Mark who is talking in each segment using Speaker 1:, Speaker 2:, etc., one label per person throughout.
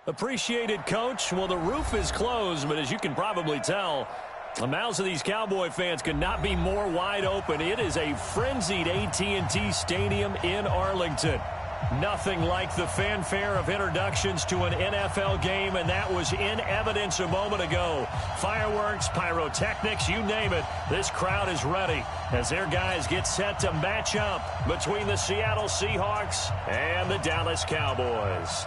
Speaker 1: Appreciated, Coach. Well, the roof is closed, but as you can probably tell, the mouths of these Cowboy fans could not be more wide open. It is a frenzied AT&T Stadium in Arlington. Nothing like the fanfare of introductions to an NFL game, and that was in evidence a moment ago. Fireworks, pyrotechnics, you name it. This crowd is ready as their guys get set to match up between the Seattle Seahawks and the Dallas Cowboys.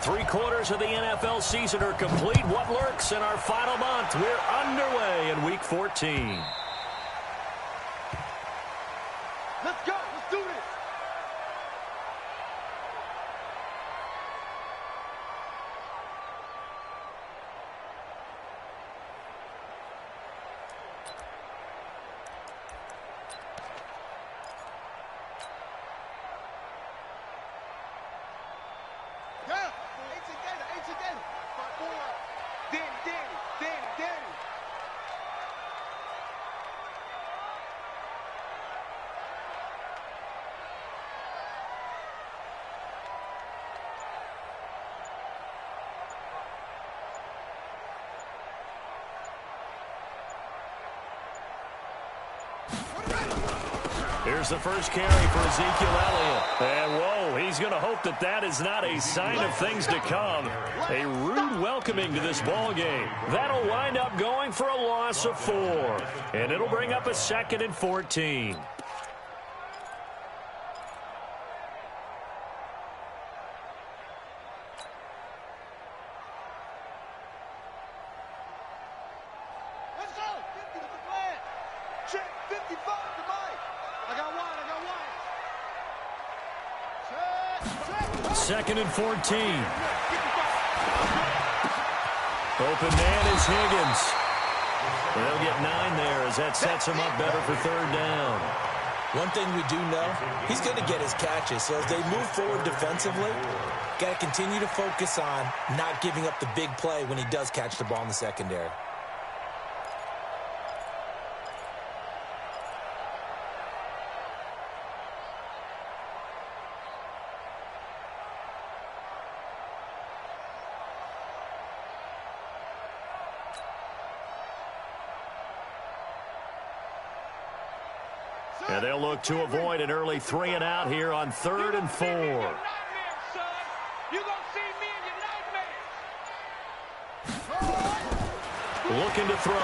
Speaker 1: Three-quarters of the NFL season are complete. What lurks in our final month? We're underway in Week 14.
Speaker 2: Let's go. Let's do this.
Speaker 1: Here's the first carry for Ezekiel Elliott. And, whoa, he's going to hope that that is not a sign of things to come. A rude welcoming to this ball game. That'll wind up going for a loss of 4. And it'll bring up a 2nd and 14. Second and 14. Open man is Higgins. They'll get 9 there as that sets him up better for 3rd down.
Speaker 3: One thing we do know, he's going to get his catches. So as they move forward defensively, got to continue to focus on not giving up the big play when he does catch the ball in the secondary.
Speaker 1: And they'll look to avoid an early 3-and-out here on 3rd and 4. Looking to throw.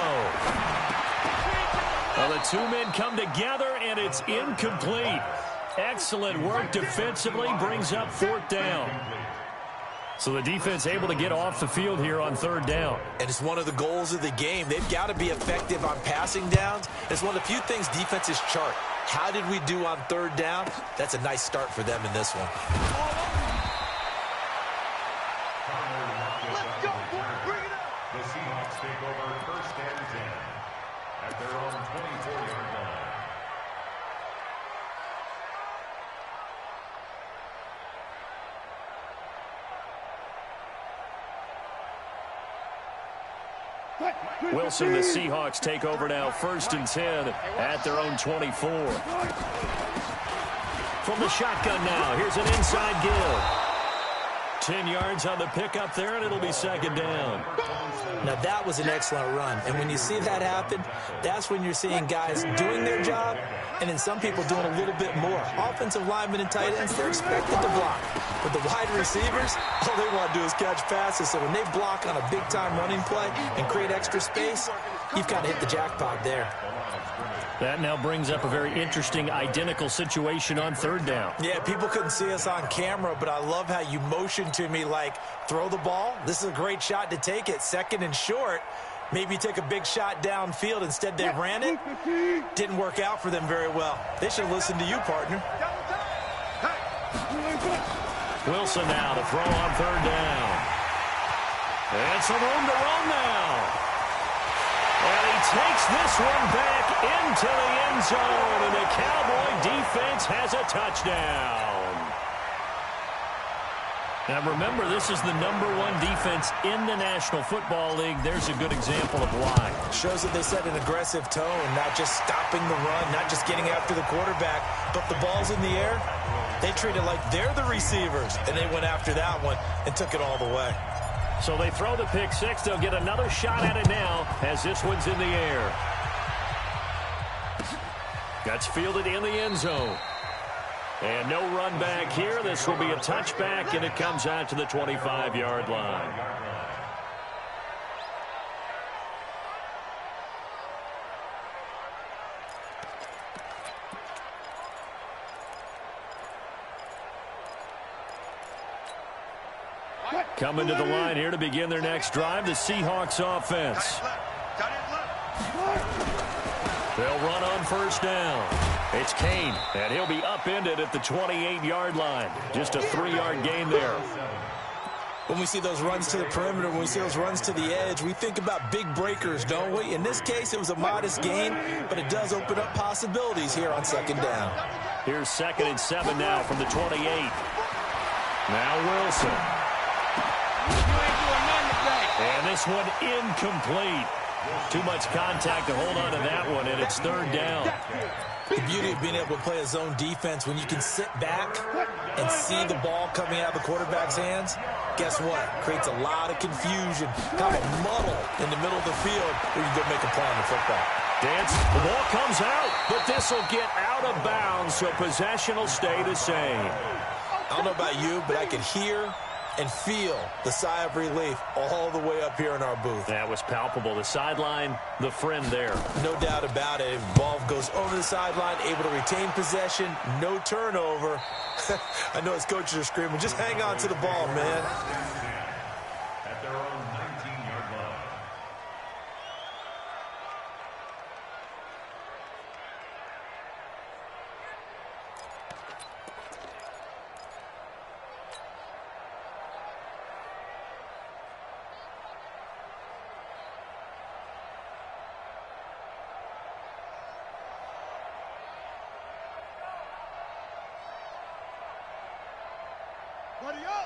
Speaker 1: Well, the two men come together, and it's incomplete. Excellent work defensively, brings up 4th down. So the defense able to get off the field here on 3rd down.
Speaker 3: And it's one of the goals of the game. They've got to be effective on passing downs. It's one of the few things defenses chart. How did we do on 3rd down? That's a nice start for them in this one.
Speaker 2: Let's go, boy. Bring it up.
Speaker 4: The Seahawks take over 1st and 10 at their own 24-yard line.
Speaker 1: Wilson, the Seahawks take over now 1st and 10 at their own 24. From the shotgun now, here's an inside give. 10 yards on the pickup there, and it'll be 2nd down.
Speaker 3: Now, that was an excellent run. And when you see that happen, that's when you're seeing guys doing their job and then some people doing a little bit more. Offensive linemen and tight ends, they're expected to block. But the wide receivers, all they want to do is catch passes. So when they block on a big-time running play and create extra space, you've got to hit the jackpot there.
Speaker 1: That now brings up a very interesting identical situation on 3rd down.
Speaker 3: Yeah, people couldn't see us on camera, but I love how you motioned to me like, throw the ball. This is a great shot to take it. 2nd and short. Maybe take a big shot downfield. Instead, they ran it. Didn't work out for them very well. They should have listened to you, partner.
Speaker 1: Wilson now to throw on 3rd down. And some room to run now. And he takes this one back into the end zone, and the Cowboy defense has a touchdown. Now remember, this is the #1 defense in the National Football League. There's a good example of why.
Speaker 3: Shows that they set an aggressive tone, not just stopping the run, not just getting after the quarterback, but the ball's in the air. They treat it like they're the receivers, and they went after that one and took it all the way.
Speaker 1: So they throw the pick six. They'll get another shot at it now as this one's in the air. That's fielded in the end zone. And no run back here. This will be a touchback, and it comes out to the 25-yard line. Coming to the line here to begin their next drive, the Seahawks offense. They'll run on first down. It's Kane, and he'll be upended at the 28-yard line. Just a 3-yard gain there.
Speaker 3: When we see those runs to the perimeter, when we see those runs to the edge, we think about big breakers, don't we? In this case, it was a modest gain, but it does open up possibilities here on second down.
Speaker 1: Here's 2nd and 7 now from the 28. Now Wilson. And this one incomplete. Too much contact to hold on to that one, and it's 3rd down.
Speaker 3: The beauty of being able to play a zone defense when you can sit back and see the ball coming out of the quarterback's hands, guess what? Creates a lot of confusion, kind of a muddle in the middle of the field where you can go make a play on the football.
Speaker 1: Dance, the ball comes out, but this will get out of bounds, so possession will stay the same.
Speaker 3: I don't know about you, but I could hear and feel the sigh of relief all the way up here in our booth.
Speaker 1: That was palpable. The sideline, the friend there.
Speaker 3: No doubt about it. Ball goes over the sideline, able to retain possession, no turnover. I know his coaches are screaming, just hang on to the ball, man.
Speaker 4: At their own 19-yard line.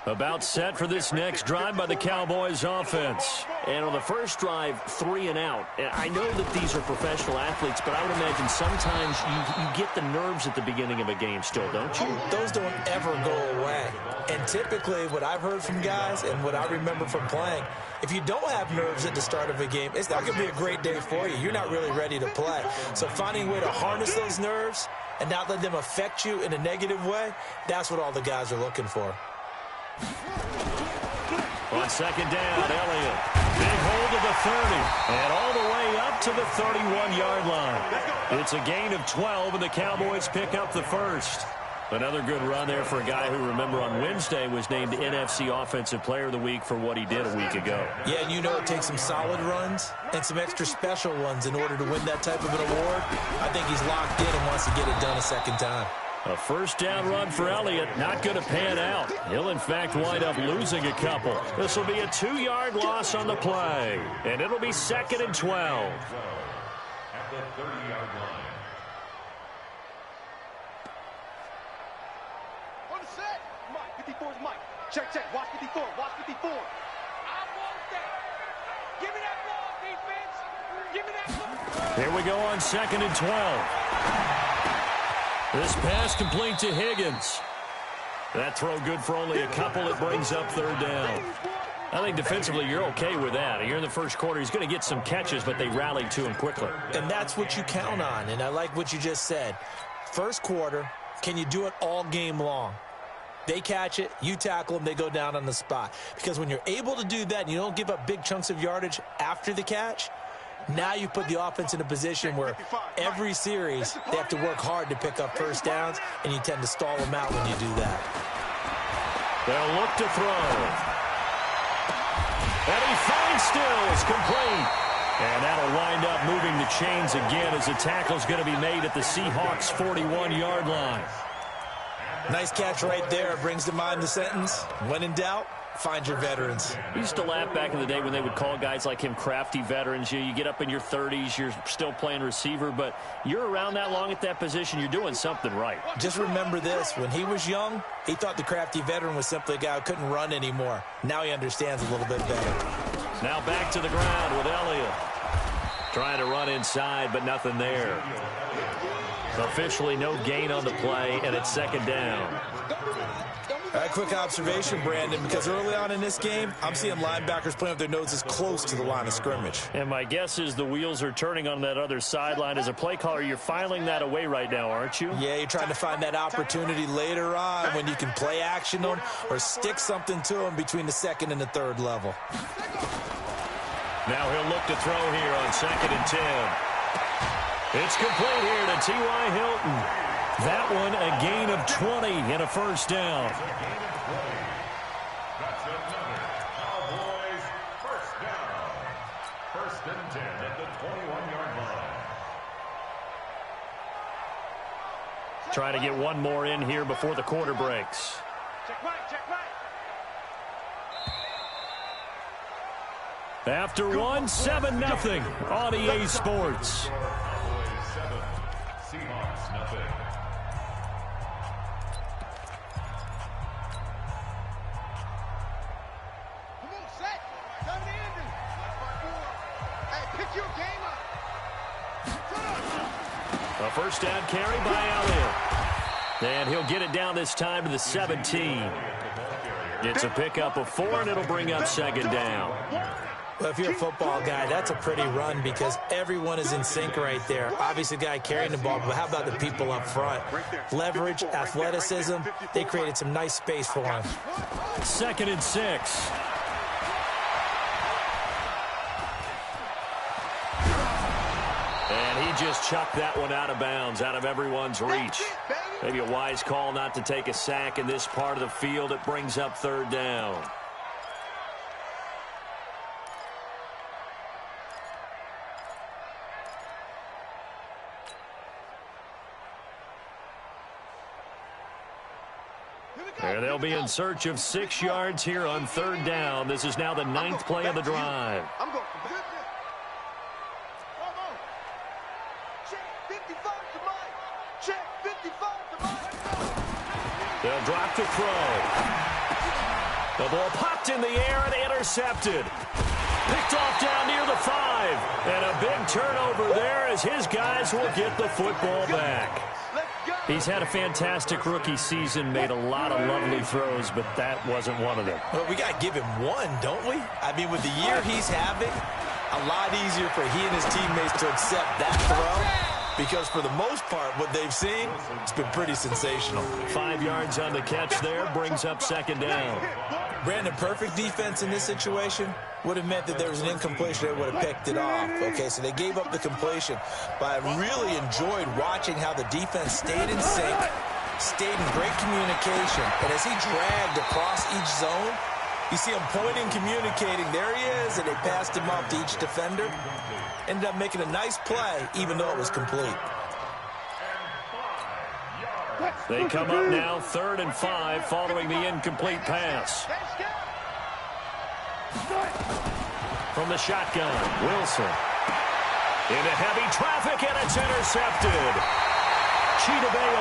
Speaker 1: About set for this next drive by the Cowboys offense. And on the first drive, 3 and out. And I know that these are professional athletes, but I would imagine sometimes you get the nerves at the beginning of a game still, don't you?
Speaker 3: Those don't ever go away. And typically what I've heard from guys and what I remember from playing, if you don't have nerves at the start of a game, it's not going to be a great day for you. You're not really ready to play. So finding a way to harness those nerves and not let them affect you in a negative way, that's what all the guys are looking for.
Speaker 1: On second down, Elliott. Big hold of the 30. And all the way up to the 31-yard line. It's a gain of 12, and the Cowboys pick up the first. Another good run there for a guy who, remember, on Wednesday was named NFC Offensive Player of the Week for what he did a week ago.
Speaker 3: Yeah, and you know it takes some solid runs and some extra special ones in order to win that type of an award. I think he's locked in and wants to get it done a second time.
Speaker 1: A first down run for Elliott, not going to pan out. He'll, in fact, wind up losing a couple. This will be a 2-yard loss on the play, and it'll be 2nd and 12.
Speaker 4: At the 30-yard line.
Speaker 2: On the set. Mike, 54 is Mike. Check, check. Watch 54. Watch 54. I want that. Give me that ball, defense. Give me that ball.
Speaker 1: Here we go on 2nd and 12. This pass complete to Higgins. That throw good for only a couple. It brings up 3rd down. I think defensively you're okay with that. Here in the first quarter, he's going to get some catches, but they rallied to him quickly.
Speaker 3: And that's what you count on, and I like what you just said. First quarter, can you do it all game long? They catch it, you tackle them, they go down on the spot. Because when you're able to do that and you don't give up big chunks of yardage after the catch, now you put the offense in a position where every series they have to work hard to pick up first downs, and you tend to stall them out when you do that.
Speaker 1: They'll look to throw. And he finds Stills, complete. And that'll wind up moving the chains again as the tackle's going to be made at the Seahawks' 41-yard line.
Speaker 3: Nice catch right there. Brings to mind the sentence, when in doubt, find your veterans.
Speaker 1: We used to laugh back in the day when they would call guys like him crafty veterans. You get up in your 30s, you're still playing receiver, but you're around that long at that position, you're doing something right.
Speaker 3: Just remember this. When he was young, he thought the crafty veteran was simply a guy who couldn't run anymore. Now he understands a little bit better.
Speaker 1: Now back to the ground with Elliott. Trying to run inside, but nothing there. Officially no gain on the play, and it's second down.
Speaker 3: All right, quick observation, Brandon, because early on in this game, I'm seeing linebackers playing with their noses close to the line of scrimmage.
Speaker 1: And my guess is the wheels are turning on that other sideline. As a play caller, you're filing that away right now, aren't you?
Speaker 3: Yeah, you're trying to find that opportunity later on when you can play action them or stick something to them between the second and the third level.
Speaker 1: Now he'll look to throw here on 2nd and 10. It's complete here to T.Y. Hilton. That one a gain of 20 and a first down.
Speaker 4: That's another Cowboys first down. 1st and 10 at the 21-yard line.
Speaker 1: Trying to get one more in here before the quarter breaks.
Speaker 2: Check right, check right.
Speaker 1: After one, 7-0 on EA Sports.
Speaker 4: Cowboys 7, Seahawks nothing.
Speaker 2: Come on, set. Down the ending. Hey, pick your game up.
Speaker 1: A first down carry by Elliott. And he'll get it down this time to the 17. It's a pickup of 4, and it'll bring up second down.
Speaker 3: Well, if you're a football guy, that's a pretty run because everyone is in sync right there. Obviously, the guy carrying the ball, but how about the people up front? Leverage, athleticism, they created some nice space for him.
Speaker 1: 2nd and 6. And he just chucked that one out of bounds, out of everyone's reach. Maybe a wise call not to take a sack in this part of the field. It brings up 3rd down. There they'll be in search of 6 yards here on 3rd down. This is now the 9th play of the drive.
Speaker 2: I'm going. Check 55 to Mike. Check 55 to Mike.
Speaker 1: They'll drop to throw. The ball popped in the air and intercepted. Picked off down near the 5. And a big turnover there as his guys will get the football back. He's had a fantastic rookie season, made a lot of lovely throws, but that wasn't one of them.
Speaker 3: Well, we got to give him one, don't we? I mean, with the year he's having, a lot easier for he and his teammates to accept that throw because for the most part, what they've seen, it's been pretty sensational.
Speaker 1: 5 yards on the catch there, brings up second down.
Speaker 3: Brandon, perfect defense in this situation would have meant that there was an incompletion. They would have picked it off. Okay, so they gave up the completion. But I really enjoyed watching how the defense stayed in sync, stayed in great communication. And as he dragged across each zone, you see him pointing, communicating. There he is, and they passed him off to each defender. Ended up making a nice play, even though it was complete.
Speaker 1: They come up now 3rd and 5 following the incomplete pass. From the shotgun, Wilson. Into heavy traffic, and it's intercepted. Chidobe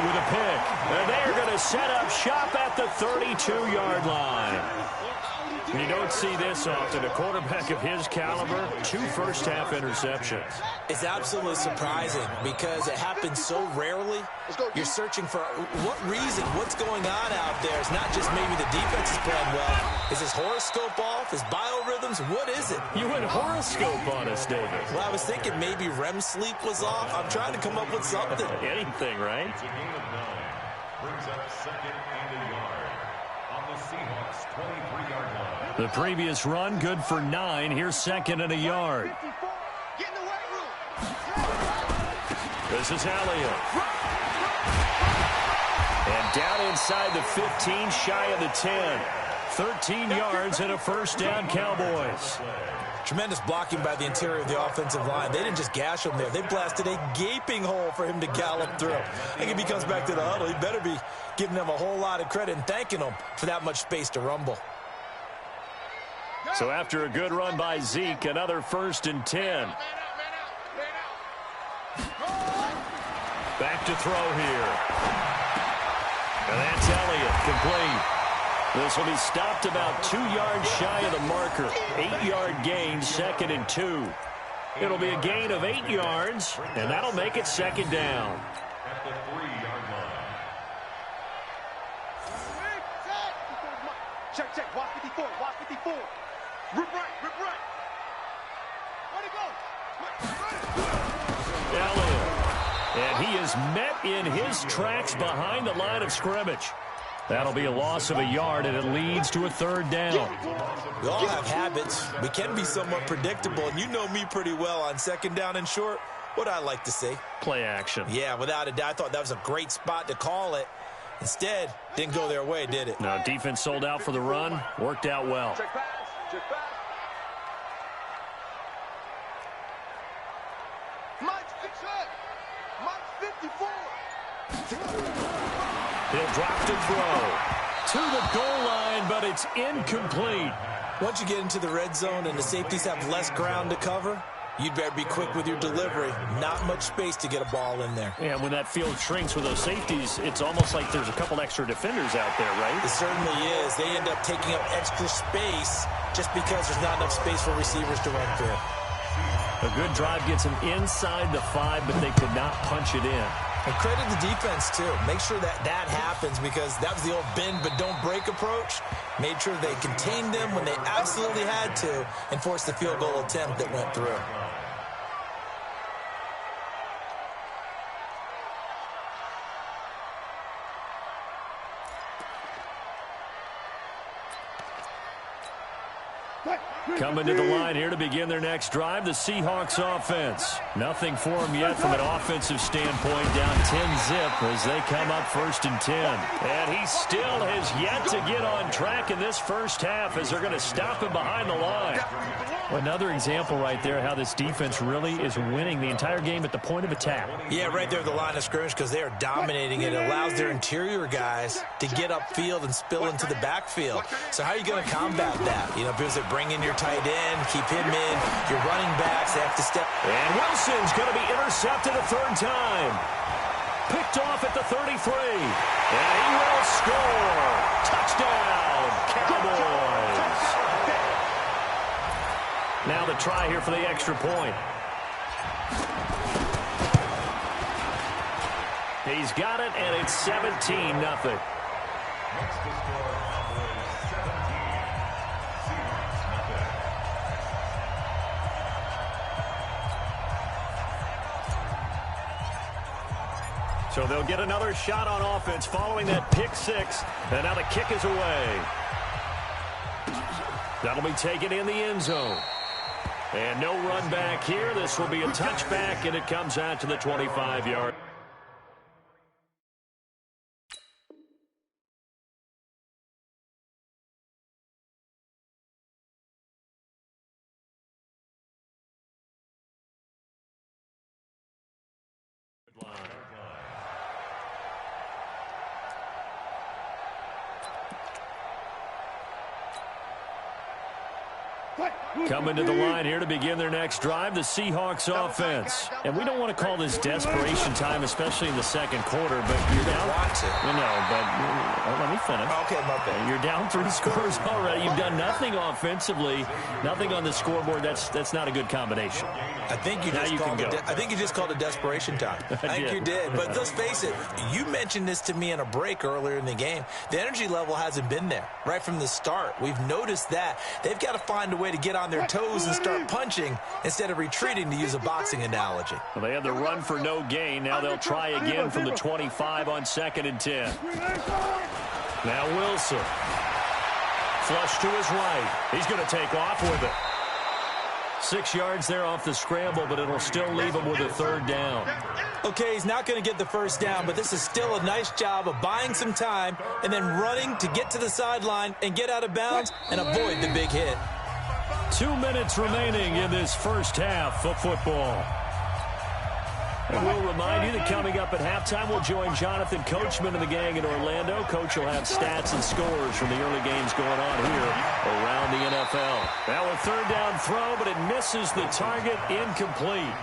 Speaker 1: with a pick. And they're going to set up shop at the 32-yard line. You don't see this often. A quarterback of his caliber, 2 first-half interceptions.
Speaker 3: It's absolutely surprising because it happens so rarely. You're searching for what reason, what's going on out there. It's not just maybe the defense is playing well. Is his horoscope off? His biorhythms? What is it?
Speaker 1: You went horoscope on us, David.
Speaker 3: Well, I was thinking maybe REM sleep was off. I'm trying to come up with something.
Speaker 1: Anything, right?
Speaker 4: It's a gain of 9. Brings up 2nd and a yard on the Seahawks 23-yard line.
Speaker 1: The previous run, good for 9. Here's 2nd and a yard.
Speaker 2: Get in the weight room.
Speaker 1: This is Elliott. And down inside the 15, shy of the 10. 13 yards and a first down, Cowboys.
Speaker 3: Tremendous blocking by the interior of the offensive line. They didn't just gash him there. They blasted a gaping hole for him to gallop through. I think if he comes back to the huddle, he better be giving them a whole lot of credit and thanking them for that much space to rumble.
Speaker 1: So after a good run by Zeke, another 1st and 10. Back to throw here. And that's Elliott, complete. This will be stopped about 2 yards shy of the marker. 8-yard gain, 2nd and 2. It'll be a gain of 8 yards, and that'll make it 2nd down.
Speaker 4: At the 3-yard line.
Speaker 2: Check. Watch 54. Watch 54. Rip right. Where'd it go?
Speaker 1: Elliott. And he is met in his tracks behind the line of scrimmage. That'll be a loss of a yard, and it leads to a 3rd down.
Speaker 3: We all have habits. We can be somewhat predictable, and you know me pretty well on 2nd down and short. What I like to say?
Speaker 1: Play action.
Speaker 3: Yeah, without a doubt. I thought that was a great spot to call it. Instead, didn't go their way, did it?
Speaker 1: No, defense sold out for the run. Worked out well.
Speaker 2: Check pass. Mike's 54.
Speaker 1: He'll drop to throw. To the goal line, but it's incomplete.
Speaker 3: Once you get into the red zone and the safeties have less ground to cover, you'd better be quick with your delivery. Not much space to get a ball in there.
Speaker 1: And when that field shrinks with those safeties, it's almost like there's a couple extra defenders out there, right?
Speaker 3: It certainly is. They end up taking up extra space just because there's not enough space for receivers to run through.
Speaker 1: A good drive gets them inside the 5, but they could not punch it in.
Speaker 3: And credit the defense, too. Make sure that happens, because that was the old bend but don't break approach. Made sure they contained them when they absolutely had to and forced the field goal attempt that went through.
Speaker 1: Coming to the line here to begin their next drive, the Seahawks offense. Nothing for them yet from an offensive standpoint, down 10-zip as they come up 1st and 10. And he still has yet to get on track in this first half as they're going to stop him behind the line. Another example right there how this defense really is winning the entire game at the point of attack.
Speaker 3: Yeah, right there at the line of scrimmage, because they are dominating it. It allows their interior guys to get upfield and spill into the backfield. So how are you going to combat that? You know, because they bring in your tight end, keep him in, your running backs, they have to step.
Speaker 1: And Wilson's going to be intercepted a 3rd time. Picked off at the 33. And he will score. Touchdown, Cowboys. Now the try here for the extra point. He's got it, and it's 17-0.
Speaker 4: Next to score, Cowboys 17. Seahawks nothing.
Speaker 1: So they'll get another shot on offense following that pick 6. And now the kick is away. That'll be taken in the end zone. And no run back here. This will be a touchback, and it comes out to the 25-yard. Coming to the line here to begin their next drive, the Seahawks offense. And we don't want to call this desperation time, especially in the 2nd quarter, but you're down. Let me finish.
Speaker 3: Okay, my bad.
Speaker 1: You're down 3 scores already. You've done nothing offensively, nothing on the scoreboard. That's not a good combination.
Speaker 3: I think you just called it desperation time. I think you did. But let's face it, you mentioned this to me in a break earlier in the game. The energy level hasn't been there right from the start. We've noticed that. They've got to find a way to get on their toes and start punching instead of retreating, to use a boxing analogy.
Speaker 1: Well, they had the run for no gain. Now they'll try again from the 25 on 2nd and 10. Now Wilson. Flush to his right. He's going to take off with it. 6 yards there off the scramble, but it'll still leave him with a 3rd down.
Speaker 3: Okay, he's not going to get the 1st down, but this is still a nice job of buying some time and then running to get to the sideline and get out of bounds and avoid the big hit.
Speaker 1: 2 minutes remaining in this first half of football. And we'll remind you that coming up at halftime, we'll join Jonathan Coachman and the gang in Orlando. Coach will have stats and scores from the early games going on here around the NFL. Now a third down throw, but it misses the target, incomplete.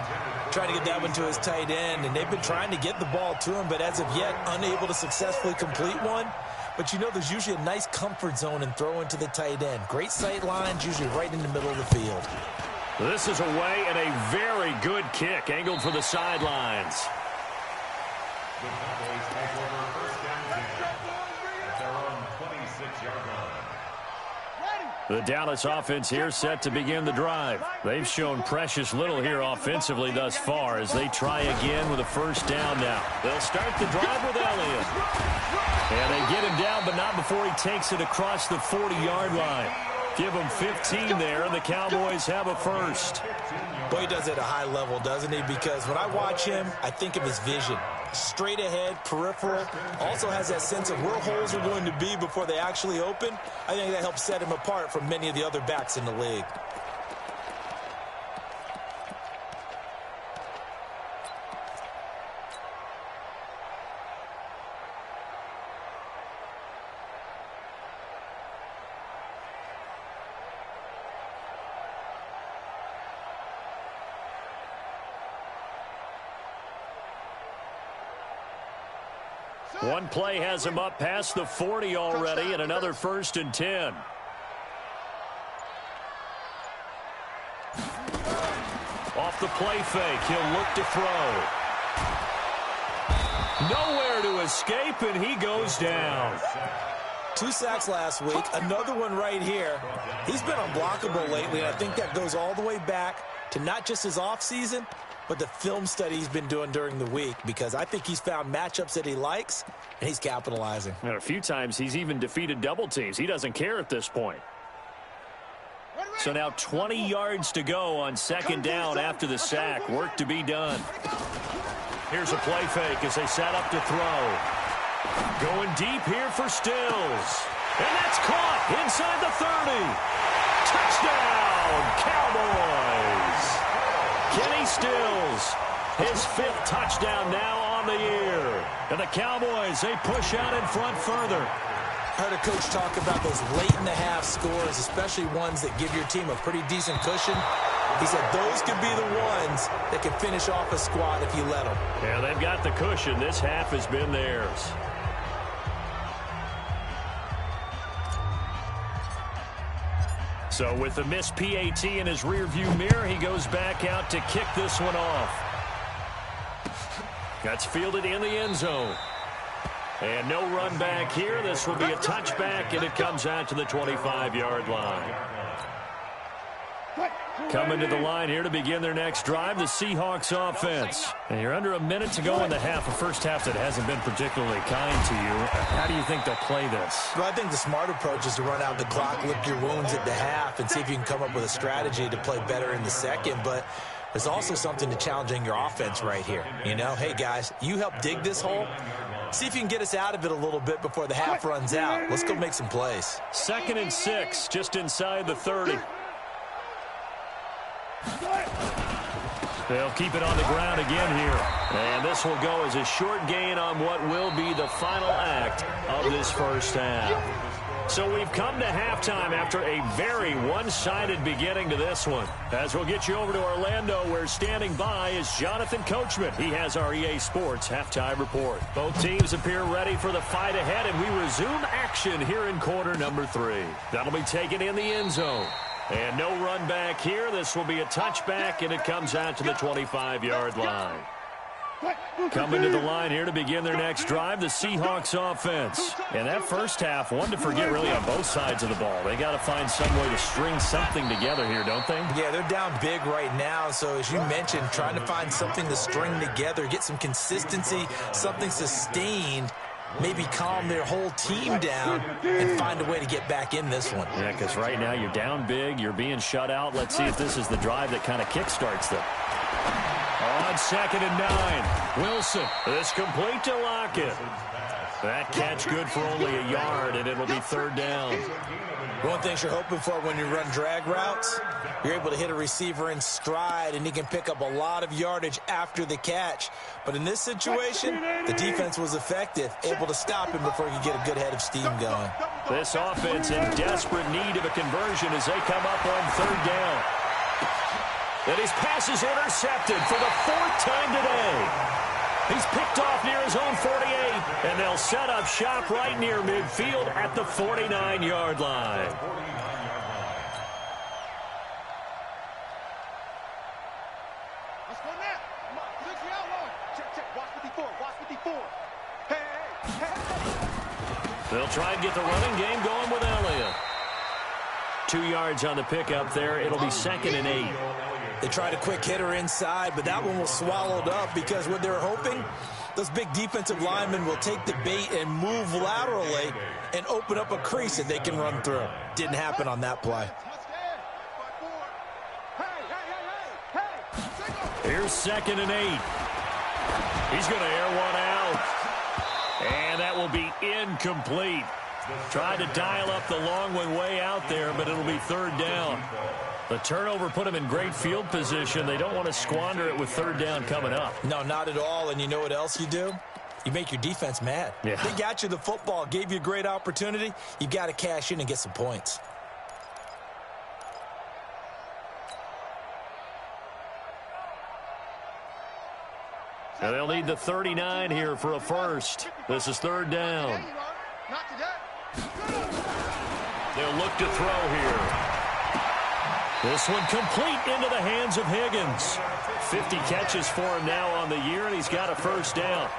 Speaker 3: Trying to get that one to his tight end, and they've been trying to get the ball to him, but as of yet, unable to successfully complete one. But you know there's usually a nice comfort zone in throwing to the tight end. Great sight lines, usually right in the middle of the field.
Speaker 1: This is away and a very good kick, angled for the sidelines.
Speaker 4: The Cowboys take over first down at their own 26-yard line.
Speaker 1: The Dallas offense here set to begin the drive. They've shown precious little here offensively thus far as they try again with a first down now. They'll start the drive with Elliott. And they get him down, but not before he takes it across the 40-yard line. Give him 15 there, and the Cowboys have a first.
Speaker 3: Boy, he does it at a high level, doesn't he? Because when I watch him, I think of his vision. Straight ahead, peripheral, also has that sense of where holes are going to be before they actually open. I think that helps set him apart from many of the other backs in the league.
Speaker 1: One play has him up past the 40 already, and another 1st and 10. Off the play fake, he'll look to throw. Nowhere to escape, and he goes down.
Speaker 3: 2 sacks last week, another one right here. He's been unblockable lately, and I think that goes all the way back to not just his offseason, but the film study he's been doing during the week, because I think he's found matchups that he likes, and he's capitalizing.
Speaker 1: And a few times he's even defeated double teams. He doesn't care at this point. So now 20 yards to go on second down after the sack. Work to be done. Here's a play fake as they set up to throw. Going deep here for Stills. And that's caught inside the 30. Touchdown, Cowboys. Kenny Stills, his 5th touchdown now on the year. And the Cowboys, they push out in front further.
Speaker 3: I heard a coach talk about those late-in-the-half scores, especially ones that give your team a pretty decent cushion. He said those could be the ones that can finish off a squad if you let them.
Speaker 1: Yeah, they've got the cushion. This half has been theirs. So with the missed PAT in his rearview mirror, he goes back out to kick this one off. That's fielded in the end zone. And no run back here. This will be a touchback, and it comes out to the 25-yard line. Coming to the line here to begin their next drive, the Seahawks offense. And you're under a minute to go in the half, a first half that hasn't been particularly kind to you. How do you think they'll play this?
Speaker 3: Well, I think the smart approach is to run out the clock, lick your wounds at the half, and see if you can come up with a strategy to play better in the second. But there's also something to challenging your offense right here. You know, hey, guys, you help dig this hole. See if you can get us out of it a little bit before the half runs out. Let's go make some plays.
Speaker 1: 2nd and 6, just inside the 30. They'll keep it on the ground again here. And this will go as a short gain on what will be the final act of this first half. So we've come to halftime after a very one-sided beginning to this one. As we'll get you over to Orlando, where standing by is Jonathan Coachman. He has our EA Sports halftime report. Both teams appear ready for the fight ahead, and we resume action here in quarter number 3. That'll be taken in the end zone. And no run back here. This will be a touchback, and it comes out to the 25-yard line. Coming to the line here to begin their next drive, the Seahawks offense. And that first half, one to forget really on both sides of the ball. They got to find some way to string something together here, don't they?
Speaker 3: Yeah, they're down big right now. So as you mentioned, trying to find something to string together, get some consistency, something sustained, maybe calm their whole team down and find a way to get back in this one.
Speaker 1: Yeah, because right now you're down big, you're being shut out. Let's see if this is the drive that kind of kickstarts them. On 2nd and 9, Wilson. This complete to Lockett. That catch good for only a yard, and it'll be third down.
Speaker 3: One thing you're hoping for when you run drag routes, you're able to hit a receiver in stride, and he can pick up a lot of yardage after the catch. But in this situation, the defense was effective, able to stop him before he could get a good head of steam going.
Speaker 1: This offense in desperate need of a conversion as they come up on third down. And his pass is intercepted for the fourth time today. He's picked off near his own 48, and they'll set up shop right near midfield at the 49-yard line.
Speaker 2: Let's go now. Come on, 60 out long. Check. Watch 54. Watch 54. Hey.
Speaker 1: They'll try and get the running game going with Elliott. 2 yards on the pickup there. It'll be 2nd and 8.
Speaker 3: They tried a quick hitter inside, but that one was swallowed up because what they're hoping, those big defensive linemen will take the bait and move laterally and open up a crease that they can run through. Didn't happen on that play.
Speaker 1: Here's 2nd and 8. He's going to air one out. And that will be incomplete. Tried to dial up the long one way out there, but it'll be third down. The turnover put them in great field position. They don't want to squander it with third down coming up.
Speaker 3: No, not at all. And you know what else you do? You make your defense mad.
Speaker 1: Yeah.
Speaker 3: They got you the football, gave you a great opportunity. You got to cash in and get some points.
Speaker 1: Now they'll need the 39 here for a first. This is third down.
Speaker 2: Not today.
Speaker 1: They'll look to throw here. This one complete into the hands of Higgins. 50 catches for him now on the year, and he's got a first down.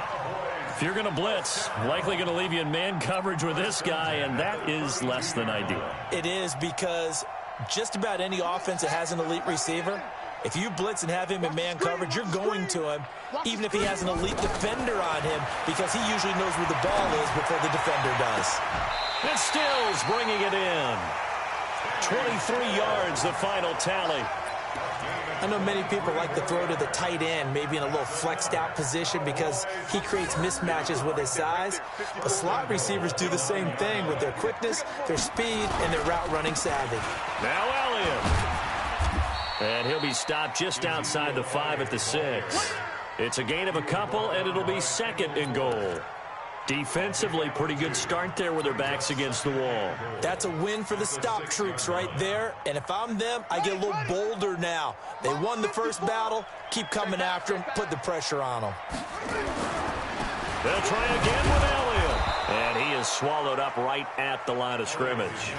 Speaker 1: If you're going to blitz, likely going to leave you in man coverage with this guy, and that is less than ideal.
Speaker 3: It is, because just about any offense that has an elite receiver, if you blitz and have him in man coverage, you're going to him, even if he has an elite defender on him, because he usually knows where the ball is before the defender does.
Speaker 1: And Stills bringing it in. 23 yards, the final tally.
Speaker 3: I know many people like to throw to the tight end, maybe in a little flexed out position because he creates mismatches with his size. But slot receivers do the same thing with their quickness, their speed, and their route running savvy.
Speaker 1: Now Elliott. And he'll be stopped just outside the 5 at the 6. It's a gain of a couple, and it'll be 2nd and goal. Defensively, pretty good start there with their backs against the wall.
Speaker 3: That's a win for the stop troops right there. And if I'm them, I get a little bolder now. They won the first battle. Keep coming after them. Put the pressure on them.
Speaker 1: They'll try again with Elliott. And he is swallowed up right at the line of scrimmage.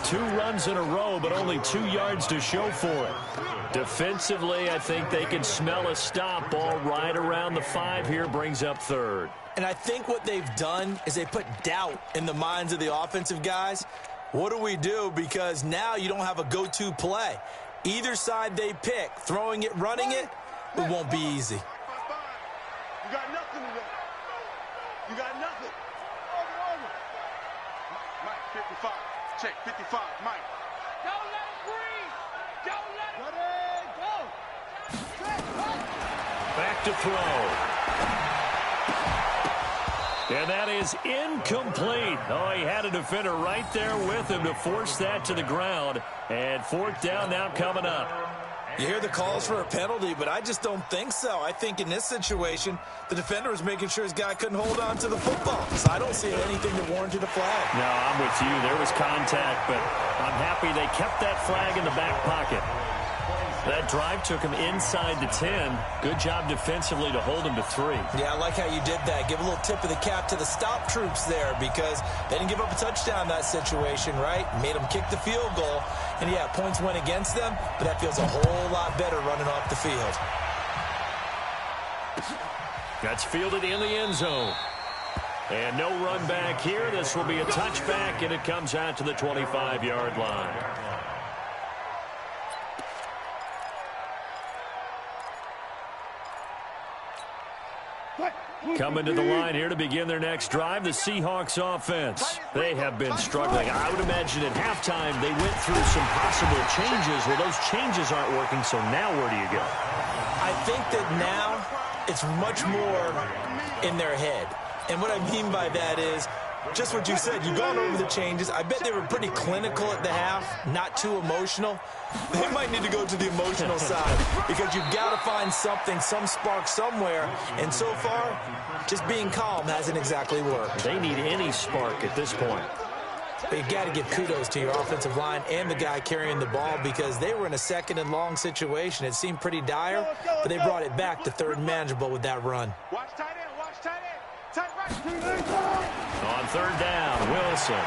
Speaker 1: 2 runs in a row, but only 2 yards to show for it. Defensively, I think they can smell a stop. Ball right around the 5 here, brings up third.
Speaker 3: And I think what they've done is they put doubt in the minds of the offensive guys. What do we do? Because now you don't have a go-to play. Either side they pick, throwing it, running it, it won't be easy.
Speaker 2: You got nothing today. You got nothing. Over. Mike, 55. Check, 55. Mike. Don't let him breathe. Don't let him. Ready, go.
Speaker 1: Back to throw. And that is incomplete. Oh, he had a defender right there with him to force that to the ground. And 4th down now coming up.
Speaker 3: You hear the calls for a penalty, but I just don't think so. I think in this situation, the defender was making sure his guy couldn't hold on to the football. So I don't see anything that warranted a flag.
Speaker 1: No, I'm with you. There was contact, but I'm happy they kept that flag in the back pocket. That drive took him inside the 10. Good job defensively to hold him to 3.
Speaker 3: Yeah, I like how you did that. Give a little tip of the cap to the stop troops there because they didn't give up a touchdown in that situation, right? Made them kick the field goal. And, yeah, points went against them, but that feels a whole lot better running off the field.
Speaker 1: That's fielded in the end zone. And no run back here. This will be a touchback, and it comes out to the 25-yard line. Coming to the line here to begin their next drive, the Seahawks offense. They have been struggling. I would imagine at halftime they went through some possible changes. Well, those changes aren't working, so now where do you go?
Speaker 3: I think that now it's much more in their head. And what I mean by that is just what you said. You've gone over the changes. I bet they were pretty clinical at the half, not too emotional. They might need to go to the emotional side because you've got to find something, some spark somewhere. And so far, just being calm hasn't exactly worked.
Speaker 1: They need any spark at this point.
Speaker 3: But you got to give kudos to your offensive line and the guy carrying the ball because they were in a second and long situation. It seemed pretty dire, but they brought it back to third and manageable with that run.
Speaker 2: Watch tight end, watch tight end. Tight right.
Speaker 1: On third down, Wilson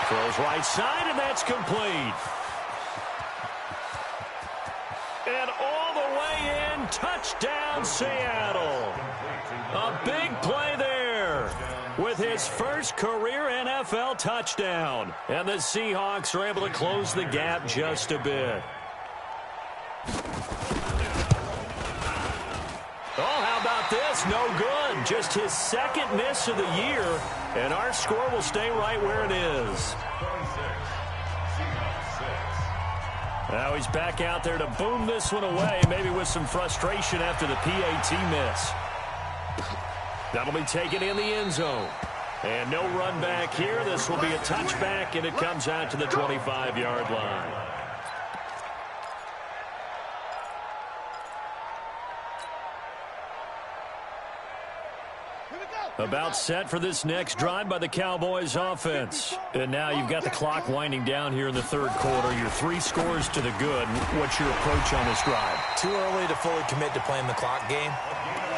Speaker 1: throws right side, and that's complete. And all the way in, touchdown Seattle. A big play there with his first career NFL touchdown. And the Seahawks are able to close the gap just a bit. Oh, how about this? No good. Just his second miss of the year, and our score will stay right where it is. Now he's back out there to boom this one away, maybe with some frustration after the PAT miss. That'll be taken in the end zone. And no run back here. This will be a touchback, and it comes out to the 25-yard line. About set for this next drive by the Cowboys offense. And now you've got the clock winding down here in the third quarter. Your 3 scores to the good. What's your approach on this drive?
Speaker 3: Too early to fully commit to playing the clock game.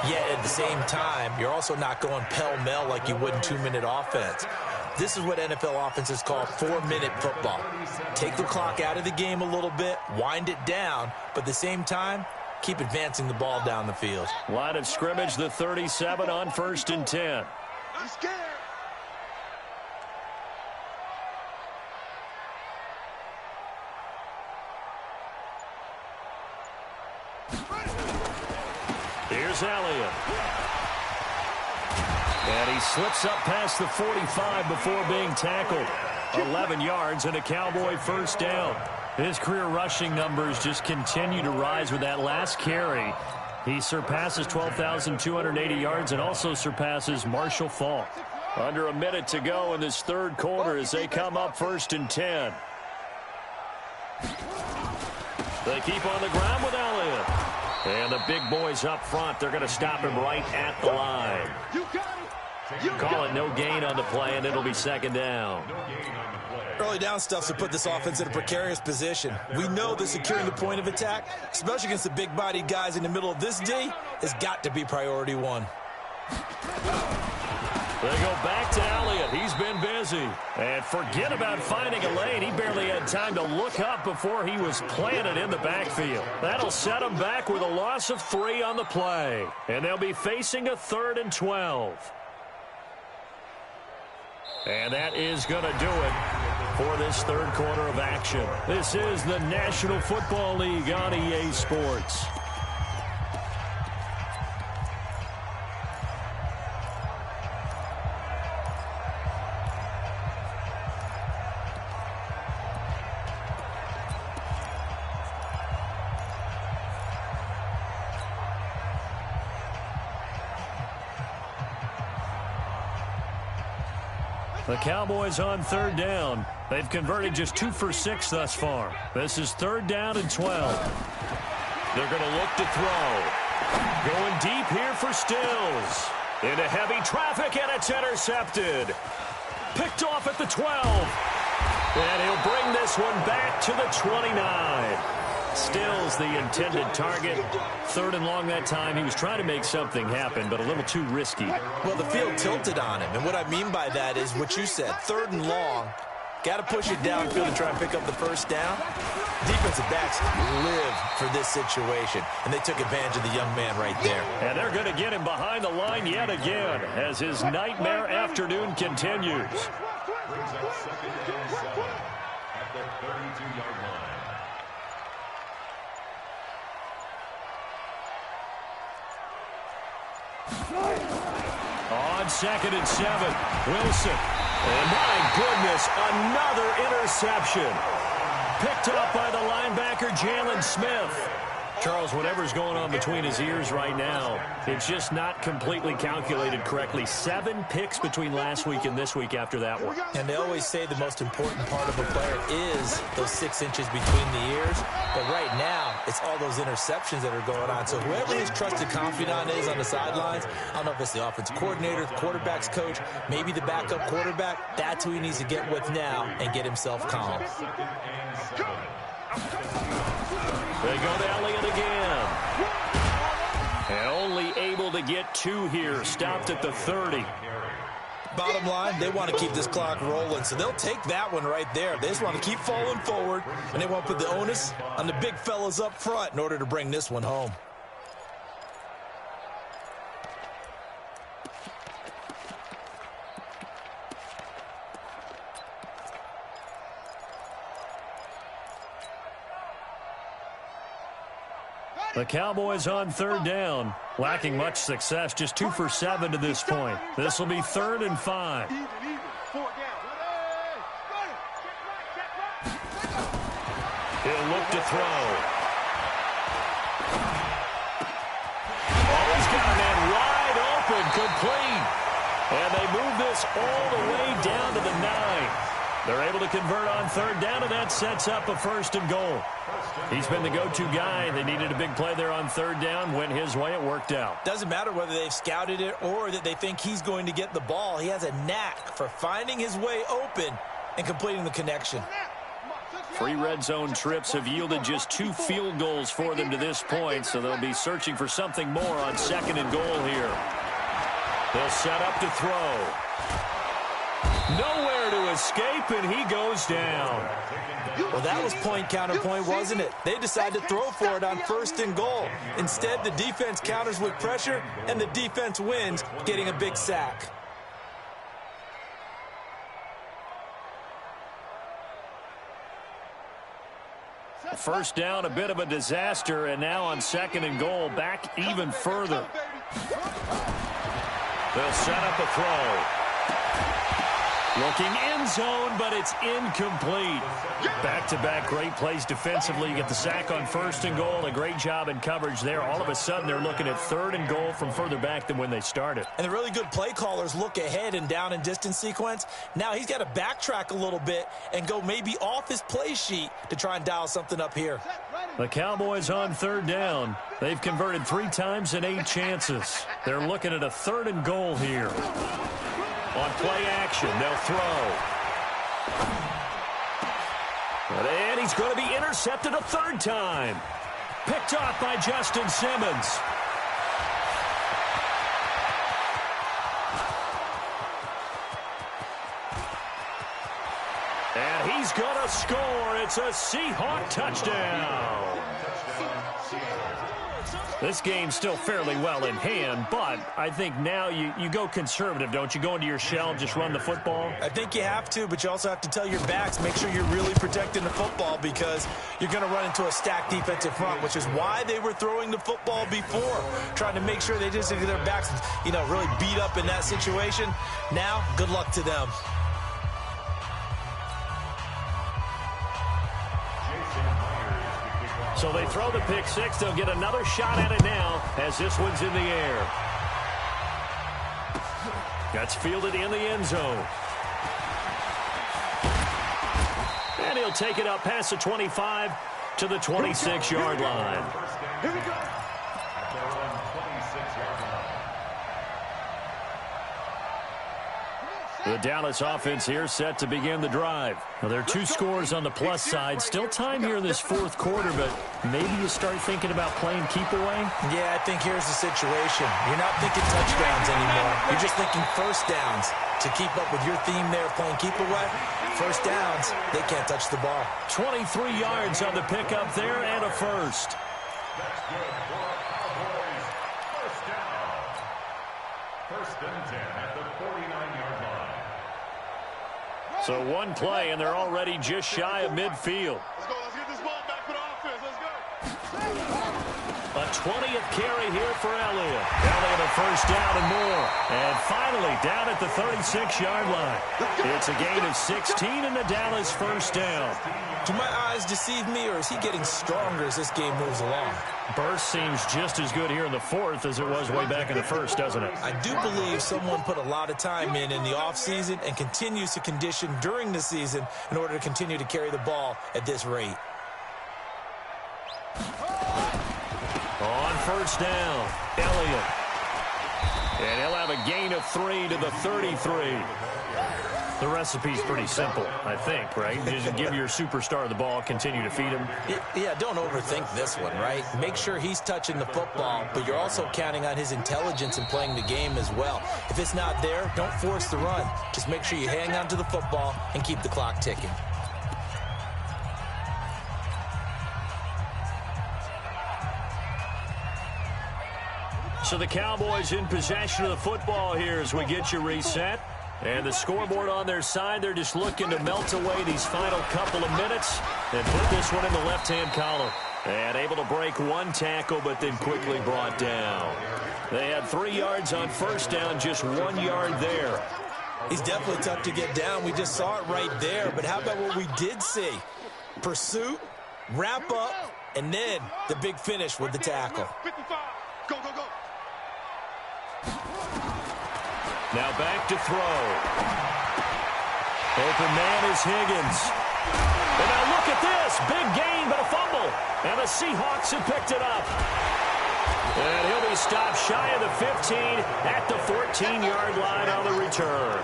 Speaker 3: Yet at the same time, you're also not going pell-mell like you would in 2-minute offense. This is what NFL offenses call 4-minute football. Take the clock out of the game a little bit, wind it down, but at the same time, keep advancing the ball down the field.
Speaker 1: Line of scrimmage, the 37 on 1st and 10.
Speaker 2: He's scared.
Speaker 1: Here's Elliott. And he slips up past the 45 before being tackled. 11 yards and a Cowboy first down. His career rushing numbers just continue to rise with that last carry. He surpasses 12,280 yards and also surpasses Marshall Faulk. Under a minute to go in this third quarter as they come up 1st and 10. They keep on the ground with Elliott. And the big boys up front, they're going to stop him right at the line. Call it no gain on the play, and it'll be 2nd down.
Speaker 3: Early down stuff to put this offense in a precarious position. We know that securing the point of attack, especially against the big-bodied guys in the middle of this D, has got to be priority 1.
Speaker 1: They go back to Elliott. He's been busy. And forget about finding a lane. He barely had time to look up before he was planted in the backfield. That'll set him back with a loss of 3 on the play. And they'll be facing a 3rd and 12. And that is going to do it for this third quarter of action. This is the National Football League on EA Sports. The Cowboys on 3rd down. They've converted just 2 for 6 thus far. This is 3rd down and 12. They're going to look to throw. Going deep here for Stills. Into heavy traffic, and it's intercepted. Picked off at the 12. And he'll bring this one back to the 29. Stills the intended target. 3rd and long that time. He was trying to make something happen, but a little too risky.
Speaker 3: Well, the field tilted on him, and what I mean by that is what you said. 3rd and long. Got to push it downfield and try and pick up the first down. Defensive backs live for this situation, and they took advantage of the young man right there.
Speaker 1: And they're going to get him behind the line yet again as his nightmare afternoon continues.
Speaker 4: Brings up 2nd and 7 at the 32-yard line.
Speaker 1: On 2nd and 7, Wilson. And my goodness, another interception. Picked up by the linebacker, Jalen Smith. Charles, whatever's going on between his ears right now, it's just not completely calculated correctly. 7 picks between last week and this week after that one.
Speaker 3: And they always say the most important part of a player is those 6 inches between the ears. But right now, it's all those interceptions that are going on. So whoever his trusted confidant is on the sidelines, I don't know if it's the offensive coordinator, the quarterback's coach, maybe the backup quarterback, that's who he needs to get with now and get himself calm.
Speaker 1: They go to Elliott again. And only able to get 2 here. Stopped at the 30.
Speaker 3: Bottom line, they want to keep this clock rolling, so they'll take that one right there. They just want to keep falling forward, and they want to put the onus on the big fellas up front in order to bring this one home.
Speaker 1: The Cowboys on 3rd down, lacking much success, just 2 for 7 to this point. This will be 3rd and 5.
Speaker 2: Even, 4 down.
Speaker 1: He'll look to throw. Oh, he's got a man wide open, complete. And they move this all the way down to the 9. They're able to convert on 3rd down, and that sets up a 1st and goal. He's been the go-to guy. They needed a big play there on 3rd down. Went his way. It worked out.
Speaker 3: Doesn't matter whether they've scouted it or that they think he's going to get the ball. He has a knack for finding his way open and completing the connection.
Speaker 1: 3 red zone trips have yielded just 2 field goals for them to this point, so they'll be searching for something more on 2nd and goal here. They'll set up to throw. Nowhere to escape, and he goes down.
Speaker 3: Well, that was point counterpoint, wasn't it? They decided to throw for it on 1st and goal. Instead, the defense counters with pressure, and the defense wins, getting a big sack.
Speaker 1: First down, a bit of a disaster, and now on 2nd and goal, back even further. They'll set up a throw. Looking end zone, but it's incomplete. Back-to-back great plays defensively. You get the sack on 1st and goal. A great job in coverage there. All of a sudden, they're looking at 3rd and goal from further back than when they started.
Speaker 3: And the really good play callers look ahead and down and distance sequence. Now he's got to backtrack a little bit and go maybe off his play sheet to try and dial something up here.
Speaker 1: The Cowboys on 3rd down. They've converted 3 times in 8 chances. They're looking at a 3rd and goal here. On play action, they'll throw. And he's going to be intercepted a 3rd time. Picked off by Justin Simmons. And he's going to score. It's a Seahawk touchdown. This game's still fairly well in hand, but I think now you go conservative, don't you? Go into your shell, just run the football?
Speaker 3: I think you have to, but you also have to tell your backs, make sure you're really protecting the football because you're going to run into a stacked defensive front, which is why they were throwing the football before, trying to make sure they just get their backs, really beat up in that situation. Now, good luck to them.
Speaker 1: So they throw the pick 6. They'll get another shot at it now as this one's in the air. That's fielded in the end zone. And he'll take it up past the 25 to the 26-yard line.
Speaker 2: Here we go.
Speaker 1: The Dallas offense here set to begin the drive. Now, there are 2 scores on the plus side. Still time here in this 4th quarter, but maybe you start thinking about playing keep away?
Speaker 3: Yeah, I think here's the situation. You're not thinking touchdowns anymore. You're just thinking 1st downs. To keep up with your theme there, playing keep away, 1st downs, they can't touch the ball.
Speaker 1: 23 yards on the pickup there and a 1st.
Speaker 4: That's good for Cowboys. 1st down. 1st and 10 at the 49-yard line.
Speaker 1: So 1 play, and they're already just shy of midfield.
Speaker 2: Let's go. Let's get this ball back for the offense. Let's go.
Speaker 1: A 20th carry here for Elliott. Elliott a 1st down and more. And finally, down at the 36-yard line. It's a gain of 16 and the Dallas first down.
Speaker 3: Do my eyes deceive me, or is he getting stronger as this game moves along?
Speaker 1: Burst seems just as good here in the fourth as it was way back in the first, doesn't it?
Speaker 3: I do believe someone put a lot of time in the offseason and continues to condition during the season in order to continue to carry the ball at this rate.
Speaker 1: On first down, Elliott. And he'll have a gain of 3 to the 33. The recipe's pretty simple, I think, right? Just give your superstar the ball, continue to feed him.
Speaker 3: Yeah, don't overthink this one, right? Make sure he's touching the football, but you're also counting on his intelligence in playing the game as well. If it's not there, don't force the run. Just make sure you hang on to the football and keep the clock ticking.
Speaker 1: So the Cowboys in possession of the football here as we get you reset. And the scoreboard on their side, they're just looking to melt away these final couple of minutes and put this one in the left-hand column. And able to break one tackle, but then quickly brought down. They had 3 yards on first down, just 1 yard there.
Speaker 3: He's definitely tough to get down. We just saw it right there. But how about what we did see? Pursuit, wrap up, and then the big finish with the tackle.
Speaker 2: 55. Go, go, go.
Speaker 1: Now back to throw. Open man is Higgins. And now look at this. Big gain, but a fumble. And the Seahawks have picked it up. And he'll be stopped shy of the 15 at the 14-yard line on the return.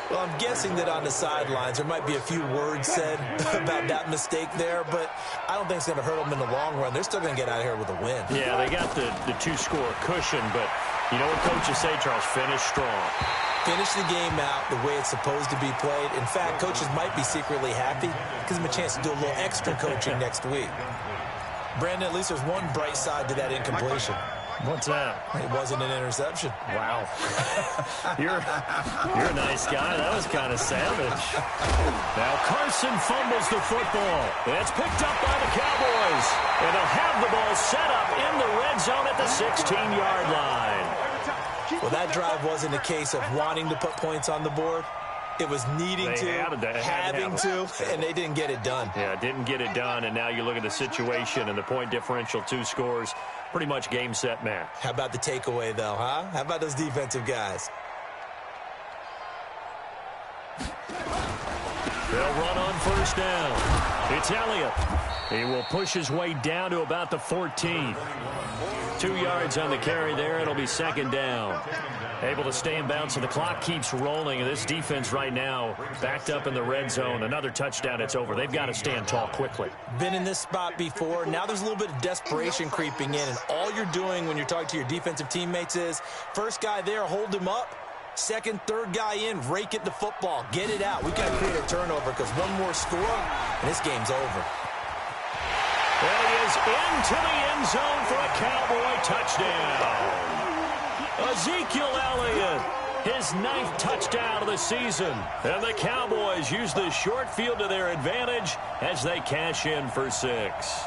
Speaker 3: Well, I'm guessing that on the sidelines there might be a few words said about that mistake there, but I don't think it's going to hurt them in the long run. They're still going to get out of here with a win.
Speaker 1: Yeah, they got the two-score cushion, but you know what coaches say, Charles? Finish strong.
Speaker 3: Finish the game out the way it's supposed to be played. In fact, coaches might be secretly happy. Gives them a chance to do a little extra coaching next week. Brandon, at least there's one bright side to that incompletion.
Speaker 1: What's that?
Speaker 3: It wasn't an interception.
Speaker 1: Wow. You're a nice guy. That was kind of savage. Now Carson fumbles the football. It's picked up by the Cowboys. And they'll have the ball set up in the red zone at the 16-yard line.
Speaker 3: Well, that drive wasn't a case of wanting to put points on the board. It was needing having to, and they didn't get it done.
Speaker 1: Yeah, didn't get it done, and now you look at the situation and the point differential, 2 scores, pretty much game, set, match.
Speaker 3: How about the takeaway, though, huh? How about those defensive guys?
Speaker 1: They'll run on first down. It's Elliott. He will push his way down to about the 14. 2 yards on the carry there. It'll be second down. Able to stay in bounds, so the clock keeps rolling. And this defense right now backed up in the red zone. Another touchdown, it's over. They've got to stand tall quickly.
Speaker 3: Been in this spot before. Now there's a little bit of desperation creeping in. And all you're doing when you're talking to your defensive teammates is, first guy there, hold him up. Second, third guy in, rake at the football. Get it out. We've got to create a turnover because one more score, and this game's over.
Speaker 1: Well, he is into the end zone for a Cowboy touchdown. Ezekiel Elliott, his 9th touchdown of the season. And the Cowboys use the short field to their advantage as they cash in for 6.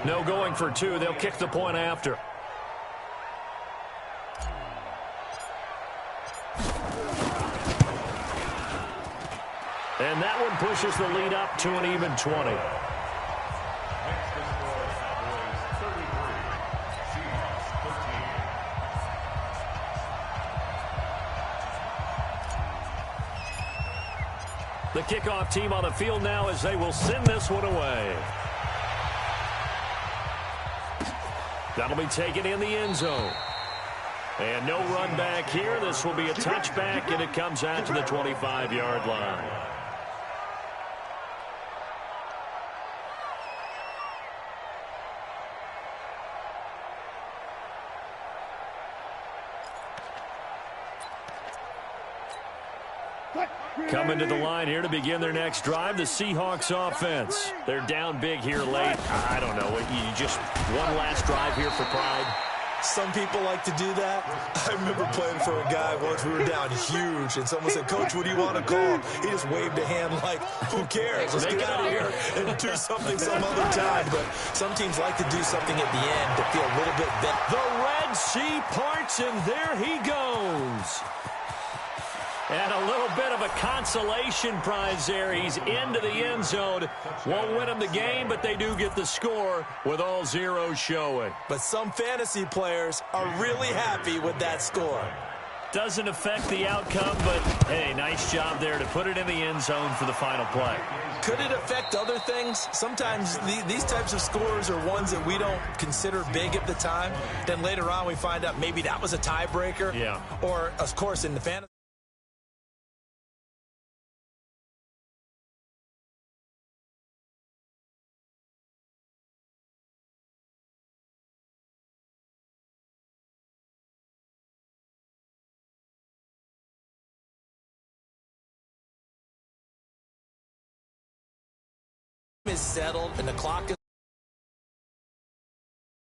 Speaker 1: No going for 2. They'll kick the point after. And that one pushes the lead up to an even 20. The kickoff team on the field now as they will send this one away. That'll be taken in the end zone. And no run back here. This will be a touchback, and it comes out to the 25-yard line.
Speaker 2: What?
Speaker 1: Coming to the line here to begin their next drive, the Seahawks offense. They're down big here late. I don't know. You just one last drive here for pride.
Speaker 3: Some people like to do that. I remember playing for a guy once. We were down huge, and someone said, "Coach, what do you want to call?" He just waved a hand like, "Who cares? Let's get out of here and do something some other time." But some teams like to do something at the end to feel a little bit better.
Speaker 1: The Red Sea parts, and there he goes. And a little bit of a consolation prize there. He's into the end zone. Won't win them the game, but they do get the score with all zeros showing.
Speaker 3: But some fantasy players are really happy with that score.
Speaker 1: Doesn't affect the outcome, but, hey, nice job there to put it in the end zone for the final play.
Speaker 3: Could it affect other things? Sometimes these types of scores are ones that we don't consider big at the time. Then later on we find out maybe that was a tiebreaker.
Speaker 1: Yeah.
Speaker 3: Or, of course, in the fantasy. Is settled and the clock is